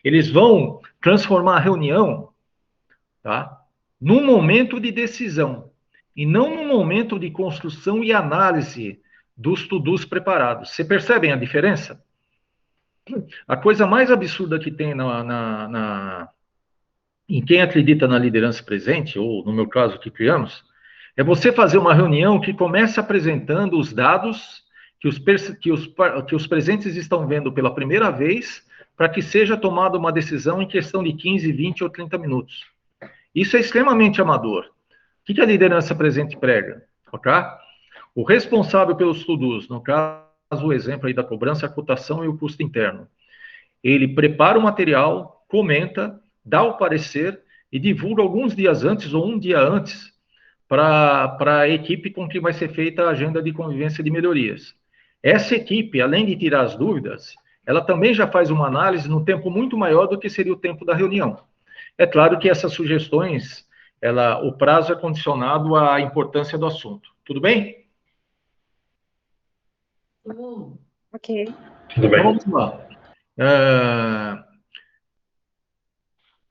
Eles vão transformar a reunião, tá, num momento de decisão, e não num momento de construção e análise dos to-dos preparados. Você percebem a diferença? A coisa mais absurda que tem em quem acredita na liderança presente, ou no meu caso que criamos, é você fazer uma reunião que comece apresentando os dados que os presentes estão vendo pela primeira vez, para que seja tomada uma decisão em questão de 15, 20 ou 30 minutos. Isso é extremamente amador. O que a liderança presente prega? Ok? O responsável pelos to-dos, no caso, o exemplo aí da cobrança, a cotação e o custo interno. Ele prepara o material, comenta, dá o parecer e divulga alguns dias antes ou um dia antes para a equipe com que vai ser feita a agenda de convivência de melhorias. Essa equipe, além de tirar as dúvidas, ela também já faz uma análise no tempo muito maior do que seria o tempo da reunião. É claro que essas sugestões, o prazo é condicionado à importância do assunto. Tudo bem? Ok. Tudo bem. Então, vamos lá.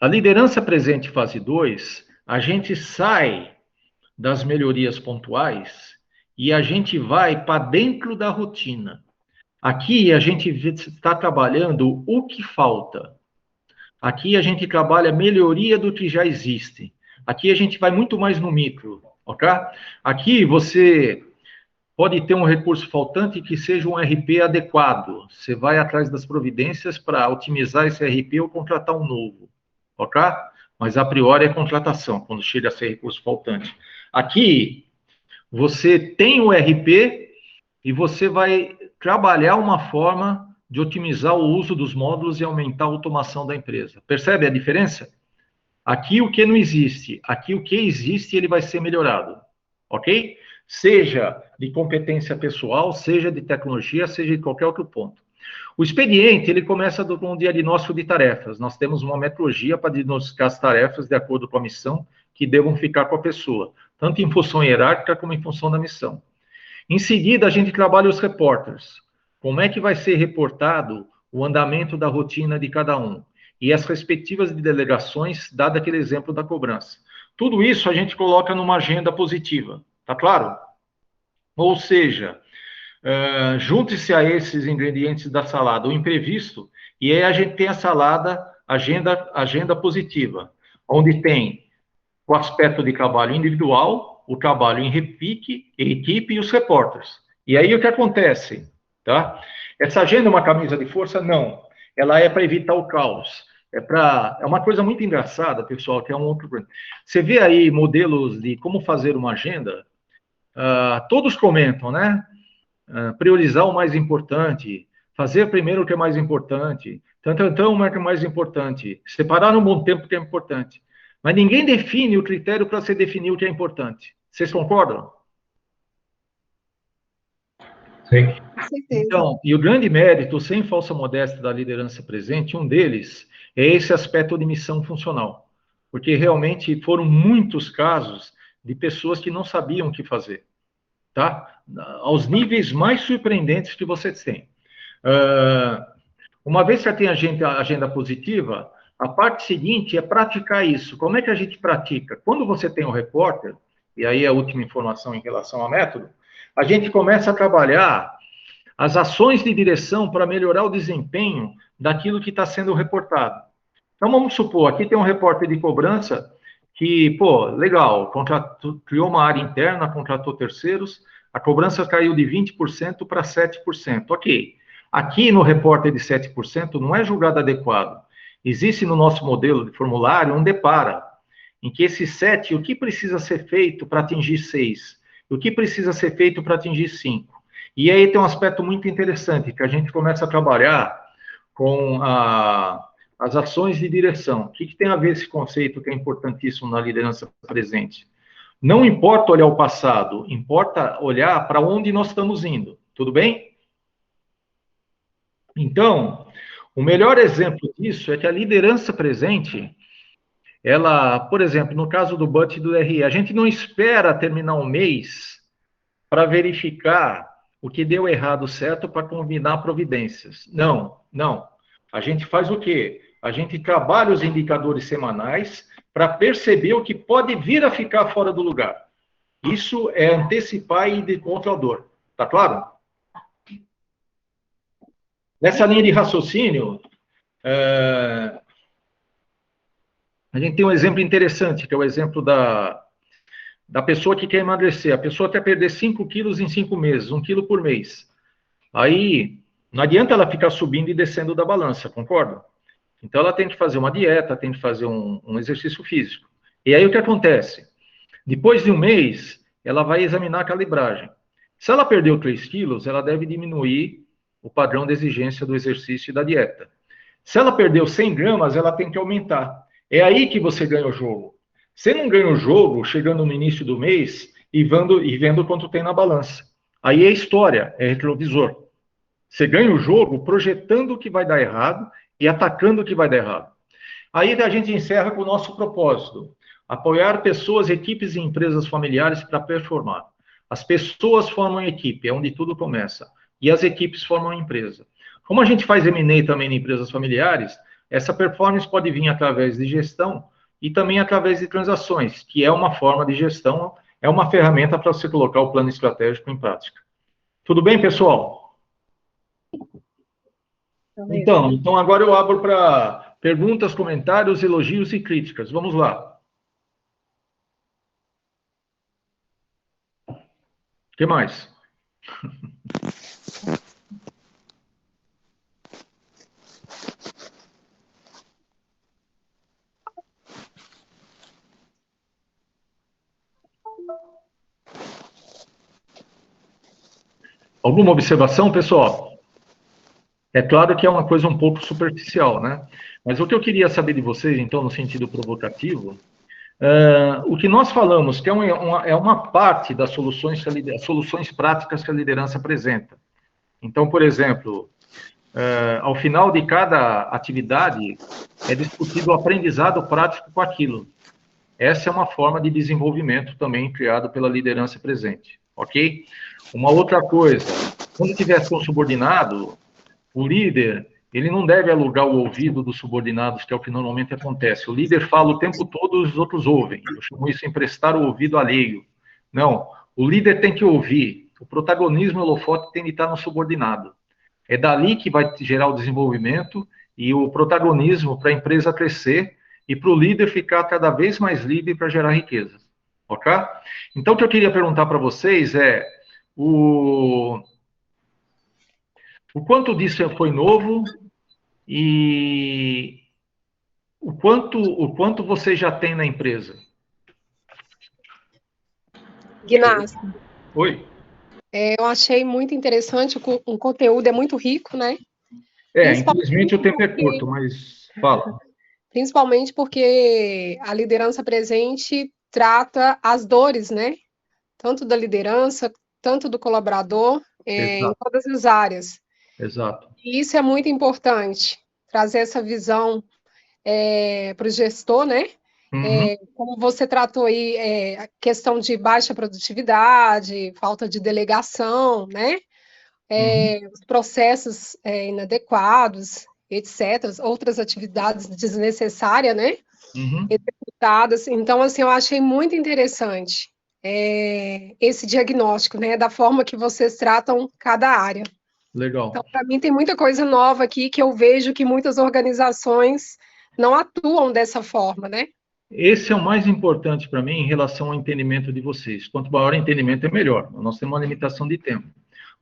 A liderança presente fase 2, a gente sai das melhorias pontuais e a gente vai para dentro da rotina. Aqui a gente está trabalhando o que falta. Aqui a gente trabalha melhoria do que já existe. Aqui a gente vai muito mais no micro, ok? Aqui você pode ter um recurso faltante que seja um RP adequado. Você vai atrás das providências para otimizar esse RP ou contratar um novo, ok? Mas a priori é contratação, quando chega a ser recurso faltante. Aqui, você tem o RP e você vai trabalhar uma forma de otimizar o uso dos módulos e aumentar a automação da empresa. Percebe a diferença? Aqui o que não existe, aqui o que existe, ele vai ser melhorado, ok? Seja de competência pessoal, seja de tecnologia, seja de qualquer outro ponto. O expediente, ele começa com um diagnóstico de tarefas. Nós temos uma metodologia para diagnosticar as tarefas de acordo com a missão que devam ficar com a pessoa, tanto em função hierárquica como em função da missão. Em seguida, a gente trabalha os reporters. Como é que vai ser reportado o andamento da rotina de cada um? E as respectivas delegações, dado aquele exemplo da cobrança. Tudo isso a gente coloca numa agenda positiva, tá claro? Ou seja, junte-se a esses ingredientes da salada, o imprevisto, e aí a gente tem a salada, agenda positiva, onde tem o aspecto de trabalho individual, o trabalho em equipe e os reporters. E aí o que acontece? Tá? Essa agenda é uma camisa de força? Não. Ela é para evitar o caos. É uma coisa muito engraçada, pessoal, que é um outro... Você vê aí modelos de como fazer uma agenda, todos comentam, né? Priorizar o mais importante, fazer primeiro o que é mais importante, então o que é mais importante, separar no bom tempo o que é importante. Mas ninguém define o critério para se definir o que é importante. Vocês concordam? Sim. Com certeza. Então, e o grande mérito, sem falsa modéstia da liderança presente, um deles é esse aspecto de missão funcional. Porque realmente foram muitos casos de pessoas que não sabiam o que fazer. Tá? Aos níveis mais surpreendentes que vocês têm. Uma vez que já tem a agenda positiva, a parte seguinte é praticar isso. Como é que a gente pratica? Quando você tem um repórter, e aí é a última informação em relação ao método, a gente começa a trabalhar as ações de direção para melhorar o desempenho daquilo que está sendo reportado. Então, vamos supor, aqui tem um repórter de cobrança que, pô, legal, criou uma área interna, contratou terceiros, a cobrança caiu de 20% para 7%. Ok. Aqui no repórter de 7% não é julgado adequado. Existe no nosso modelo de formulário um depara, em que esse 7, o que precisa ser feito para atingir 6? O que precisa ser feito para atingir 5? E aí tem um aspecto muito interessante, que a gente começa a trabalhar com as ações de direção. O que tem a ver esse conceito que é importantíssimo na liderança presente? Não importa olhar o passado, importa olhar para onde nós estamos indo. Tudo bem? Então, o melhor exemplo disso é que a liderança presente, ela, por exemplo, no caso do BUT e do RE, a gente não espera terminar um mês para verificar o que deu errado, certo, para combinar providências. Não, não. A gente faz o quê? A gente trabalha os indicadores semanais para perceber o que pode vir a ficar fora do lugar. Isso é antecipar e ir contra a dor. Tá claro? Nessa linha de raciocínio, a gente tem um exemplo interessante, que é o exemplo da pessoa que quer emagrecer. A pessoa quer perder 5 quilos em 5 meses, 1 quilo por mês. Aí, não adianta ela ficar subindo e descendo da balança, concorda? Então, ela tem que fazer uma dieta, tem que fazer um exercício físico. E aí, o que acontece? Depois de um mês, ela vai examinar a calibragem. Se ela perdeu 3 quilos, ela deve diminuir o padrão de exigência do exercício e da dieta. Se ela perdeu 100 gramas, ela tem que aumentar. É aí que você ganha o jogo. Você não ganha o jogo chegando no início do mês e vendo quanto tem na balança. Aí é história, é retrovisor. Você ganha o jogo projetando o que vai dar errado e atacando o que vai dar errado. Aí a gente encerra com o nosso propósito. Apoiar pessoas, equipes e empresas familiares para performar. As pessoas formam equipe, é onde tudo começa. E as equipes formam a empresa. Como a gente faz M&A também em empresas familiares, essa performance pode vir através de gestão e também através de transações, que é uma forma de gestão, é uma ferramenta para você colocar o plano estratégico em prática. Tudo bem, pessoal? Então agora eu abro para perguntas, comentários, elogios e críticas. Vamos lá. O que mais? Alguma observação, pessoal? É claro que é uma coisa um pouco superficial, né? Mas o que eu queria saber de vocês, então, no sentido provocativo, o que nós falamos, que é uma parte das soluções práticas que a liderança apresenta. Então, por exemplo, ao final de cada atividade, é discutido o aprendizado prático com aquilo. Essa é uma forma de desenvolvimento também criado pela liderança presente, ok? Uma outra coisa, quando tiver com subordinado, o líder, ele não deve alugar o ouvido dos subordinados, que é o que normalmente acontece. O líder fala o tempo todo, os outros ouvem. Eu chamo isso de emprestar o ouvido alheio. Não, o líder tem que ouvir. O protagonismo, o holofote tem de estar no subordinado. É dali que vai gerar o desenvolvimento e o protagonismo para a empresa crescer e para o líder ficar cada vez mais livre para gerar riqueza. Ok? Então, o que eu queria perguntar para vocês é o quanto disso foi novo e o quanto você já tem na empresa? Ignácio. Oi. Eu achei muito interessante, o conteúdo é muito rico, né? Infelizmente o tempo é curto, mas fala. Principalmente porque a liderança presente trata as dores, né? Tanto da liderança, tanto do colaborador, em todas as áreas. Exato. E isso é muito importante, trazer essa visão para o gestor, né? Como você tratou aí, a questão de baixa produtividade, falta de delegação, né? Os processos inadequados, etc., outras atividades desnecessárias, né? Executadas. Então, assim, eu achei muito interessante esse diagnóstico, né? Da forma que vocês tratam cada área. Legal. Então, para mim, tem muita coisa nova aqui que eu vejo que muitas organizações não atuam dessa forma, né? Esse é o mais importante para mim em relação ao entendimento de vocês. Quanto maior o entendimento, é melhor. Nós temos uma limitação de tempo.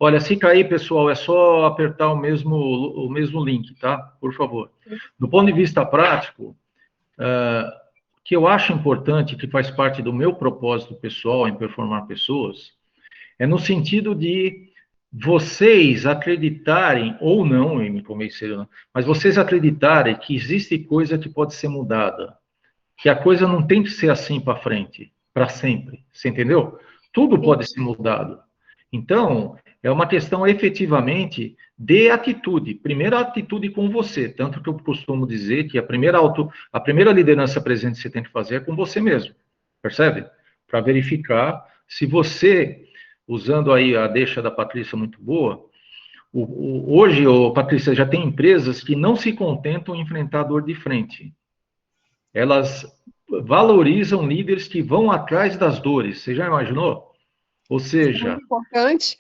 Olha, se cair, pessoal, é só apertar o mesmo link, tá? Por favor. Do ponto de vista prático, o que eu acho importante, que faz parte do meu propósito pessoal em performar pessoas, é no sentido de vocês acreditarem, ou não, e me convenceram, não, mas vocês acreditarem que existe coisa que pode ser mudada, que a coisa não tem que ser assim para frente, para sempre, você entendeu? Tudo pode ser mudado. Então, é uma questão efetivamente de atitude. Primeiro, a atitude com você, tanto que eu costumo dizer que a primeira liderança presente que você tem que fazer é com você mesmo, percebe? Para verificar se você, usando aí a deixa da Patrícia muito boa, hoje, Patrícia, já tem empresas que não se contentam em enfrentar dor de frente. Elas valorizam líderes que vão atrás das dores. Você já imaginou? Ou seja, importante.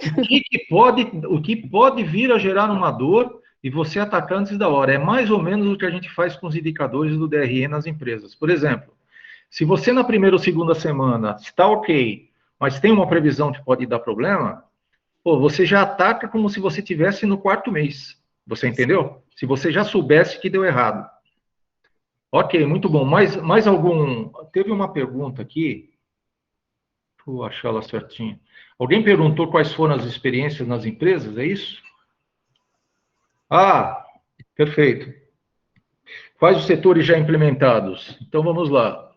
o que pode vir a gerar uma dor e você atacar antes da hora. É mais ou menos o que a gente faz com os indicadores do DRE nas empresas. Por exemplo, se você na primeira ou segunda semana está ok, mas tem uma previsão que pode dar problema, você já ataca como se você estivesse no 4º mês. Você entendeu? Se você já soubesse que deu errado. Ok, muito bom. Mais algum? Teve uma pergunta aqui. Vou achar ela certinha. Alguém perguntou quais foram as experiências nas empresas, é isso? Ah, perfeito. Quais os setores já implementados? Então, vamos lá.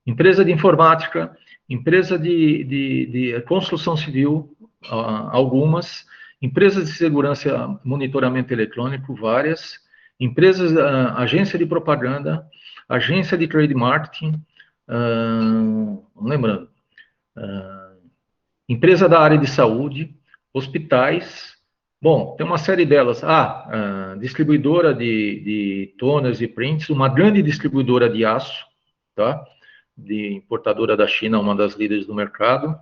Empresa de informática, empresa de construção civil, algumas, empresas de segurança, monitoramento eletrônico, várias, empresas, agência de propaganda, agência de trade marketing, lembrando, empresa da área de saúde, hospitais, bom, tem uma série delas, distribuidora de toners e prints, uma grande distribuidora de aço, tá? De importadora da China, uma das líderes do mercado,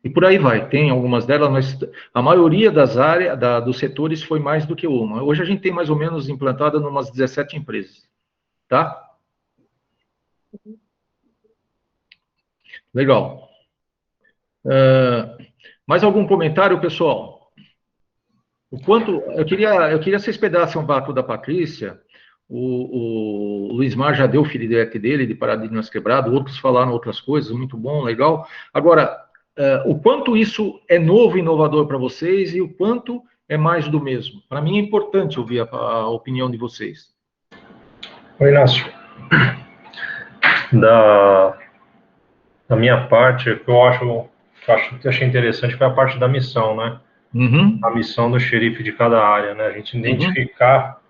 e por aí vai, tem algumas delas, mas a maioria das áreas, dos setores foi mais do que uma. Hoje a gente tem mais ou menos implantada em umas 17 empresas, tá? Legal. Mais algum comentário, pessoal? Eu queria que vocês pedassem um vácuo da Patrícia. O Luiz Mar já deu o feedback dele, de paradigmas quebrados, outros falaram outras coisas, muito bom, legal. Agora, o quanto isso é novo e inovador para vocês e o quanto é mais do mesmo? Para mim é importante ouvir a opinião de vocês. Oi, Inácio. Da minha parte, o que eu achei interessante foi a parte da missão, né? Uhum. A missão do xerife de cada área, né? A gente identificar,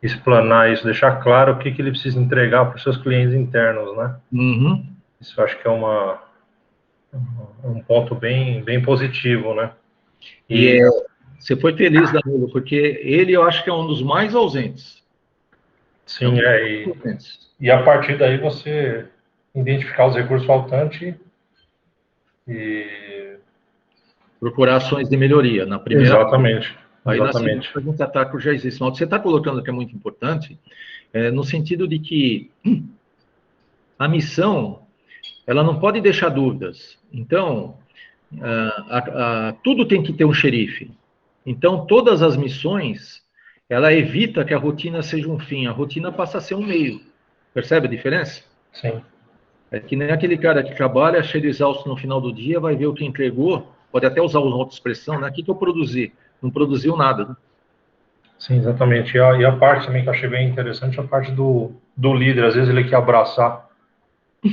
explanar isso, deixar claro o que ele precisa entregar para os seus clientes internos, né? Uhum. Isso eu acho que é um ponto bem positivo, né? E você foi feliz, Danilo, porque ele eu acho que é um dos mais ausentes. Sim, e a partir daí você identificar os recursos faltantes e procurar ações de melhoria na primeira. Exatamente. Aí na segunda a gente ataca o já existe. Mas o que você está colocando que é muito importante, no sentido de que a missão, ela não pode deixar dúvidas. Então, tudo tem que ter um xerife. Então, todas as missões, ela evita que a rotina seja um fim. A rotina passa a ser um meio. Percebe a diferença? Sim. É que nem aquele cara que trabalha cheio de exausto no final do dia, vai ver o que entregou, pode até usar uma outra expressão, né? O que eu produzi? Não produziu nada, né? Sim, exatamente. E a parte também que eu achei bem interessante, a parte do líder. Às vezes ele quer abraçar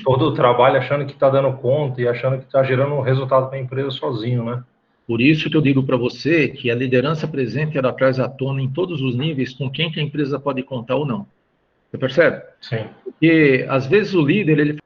todo o trabalho achando que está dando conta e achando que está gerando um resultado para a empresa sozinho, né? Por isso que eu digo para você que a liderança presente, ela traz à tona em todos os níveis com quem que a empresa pode contar ou não. Você percebe? Sim. Porque, às vezes, o líder, ele